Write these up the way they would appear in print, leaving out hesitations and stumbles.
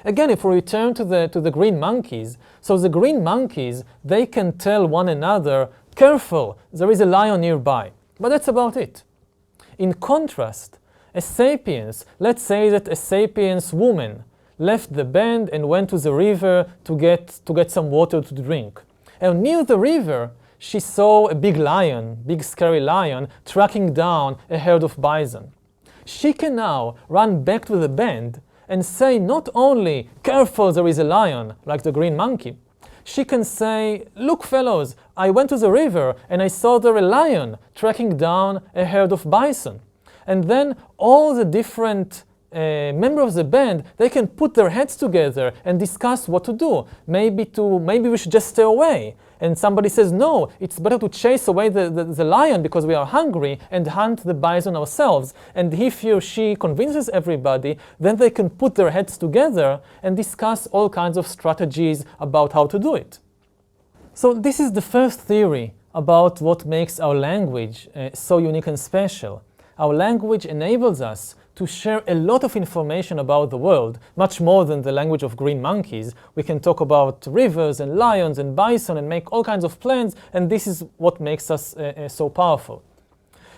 Again, if we return to the green monkeys, so the green monkeys, they can tell one another, careful, there is a lion nearby. But that's about it. In contrast, a sapiens, let's say that a sapiens woman left the band and went to the river to get some water to drink. And near the river, she saw a big lion, big scary lion, tracking down a herd of bison. She can now run back to the band and say not only, careful, there is a lion, like the green monkey. She can say, look fellows, I went to the river and I saw there a lion tracking down a herd of bison. And then all the different members of the band, they can put their heads together and discuss what to do. Maybe we should just stay away. And somebody says, no, it's better to chase away the lion because we are hungry and hunt the bison ourselves. And if he or she convinces everybody, then they can put their heads together and discuss all kinds of strategies about how to do it. So this is the first theory about what makes our language so unique and special. Our language enables us to share a lot of information about the world, much more than the language of green monkeys. We can talk about rivers and lions and bison and make all kinds of plans, and this is what makes us so powerful.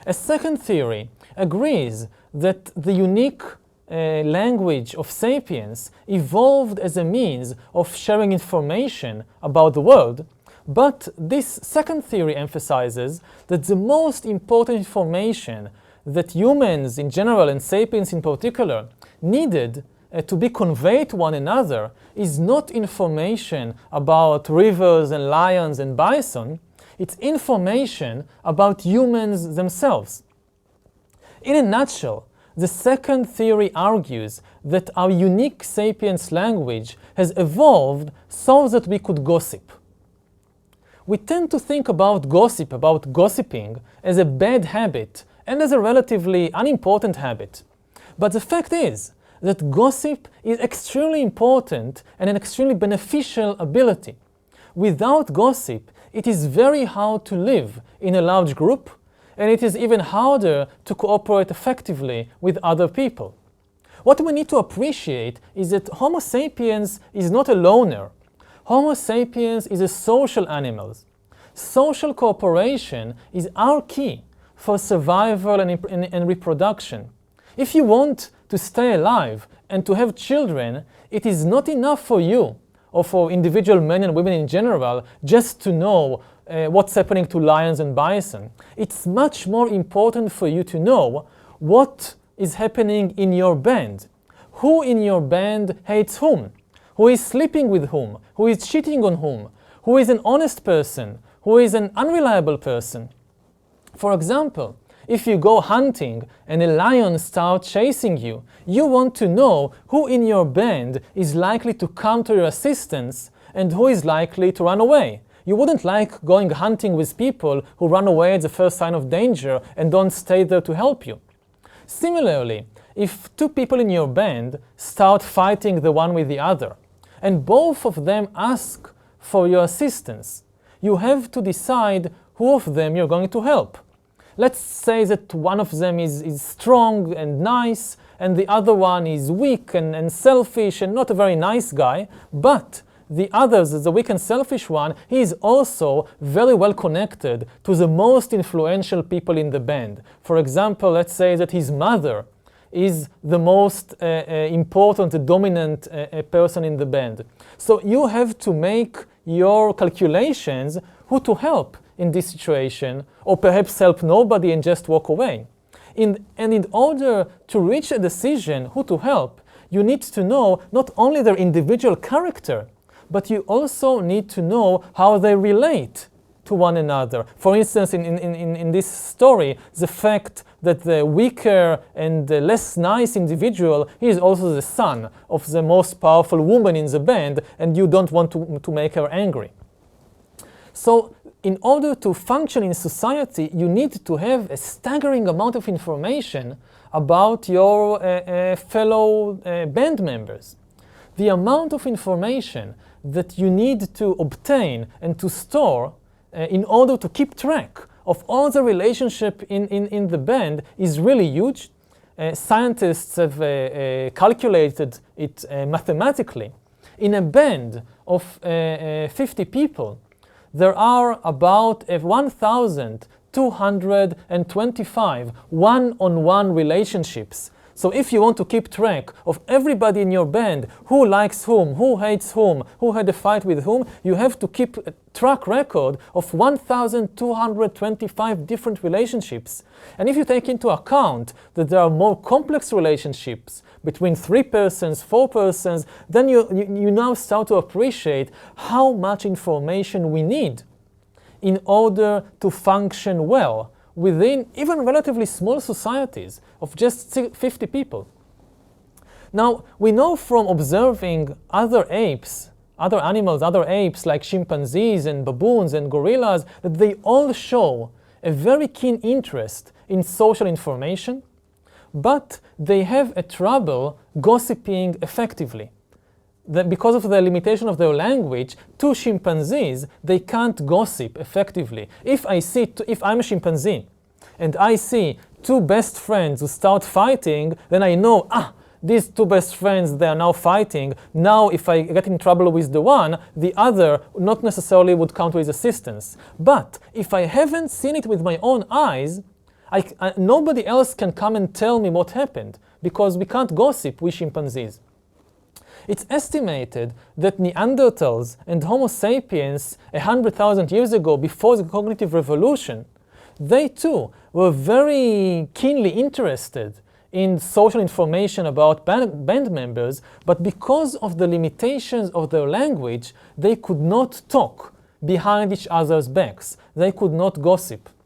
A second theory agrees that the unique language of sapiens evolved as a means of sharing information about the world, but this second theory emphasizes that the most important information that humans in general and sapiens in particular needed to be conveyed to one another is not information about rivers and lions and bison, it's information about humans themselves. In a nutshell, the second theory argues that our unique sapiens language has evolved so that we could gossip. We tend to think about gossiping, as a bad habit and as a relatively unimportant habit. But the fact is that gossip is extremely important and an extremely beneficial ability. Without gossip, it is very hard to live in a large group, and it is even harder to cooperate effectively with other people. What we need to appreciate is that Homo sapiens is not a loner. Homo sapiens is a social animal. Social cooperation is our key for survival and reproduction. If you want to stay alive and to have children, it is not enough for you, or for individual men and women in general, just to know what's happening to lions and bison. It's much more important for you to know what is happening in your band. Who in your band hates whom? Who is sleeping with whom? Who is cheating on whom? Who is an honest person? Who is an unreliable person? For example, if you go hunting and a lion starts chasing you, you want to know who in your band is likely to come to your assistance and who is likely to run away. You wouldn't like going hunting with people who run away at the first sign of danger and don't stay there to help you. Similarly, if two people in your band start fighting the one with the other, and both of them ask for your assistance, you have to decide who of them you're going to help. Let's say that one of them is strong and nice, and the other one is weak and selfish and not a very nice guy, but the other, the weak and selfish one, he is also very well connected to the most influential people in the band. For example, let's say that his mother is the most important, the dominant person in the band. So you have to make your calculations who to help in this situation, or perhaps help nobody and just walk away. And in order to reach a decision who to help, you need to know not only their individual character, but you also need to know how they relate to one another. For instance, in this story, the fact that the weaker and the less nice individual, he is also the son of the most powerful woman in the band, and you don't want to make her angry. So in order to function in society, you need to have a staggering amount of information about your fellow band members. The amount of information that you need to obtain and to store in order to keep track of all the relationship in the band is really huge. scientists have calculated it mathematically. In a band of 50 people, there are about 1,225 one-on-one relationships. So if you want to keep track of everybody in your band, who likes whom, who hates whom, who had a fight with whom, you have to keep a track record of 1,225 different relationships. And if you take into account that there are more complex relationships between 3 persons, 4 persons, then you now start to appreciate how much information we need in order to function well within even relatively small societies of just 50 people. Now, we know from observing other apes, other animals, other apes like chimpanzees and baboons and gorillas, that they all show a very keen interest in social information, but they have a trouble gossiping effectively. Because of the limitation of their language, 2 chimpanzees, they can't gossip effectively. If I'm a chimpanzee and I see 2 best friends who start fighting, then I know, these 2 best friends, they are now fighting. Now if I get in trouble with the one, the other not necessarily would come to his assistance. But if I haven't seen it with my own eyes, nobody else can come and tell me what happened, because we can't gossip, we chimpanzees. It's estimated that Neanderthals and Homo sapiens 100,000 years ago, before the cognitive revolution, they too were very keenly interested in social information about band members, but because of the limitations of their language, they could not talk behind each other's backs. They could not gossip.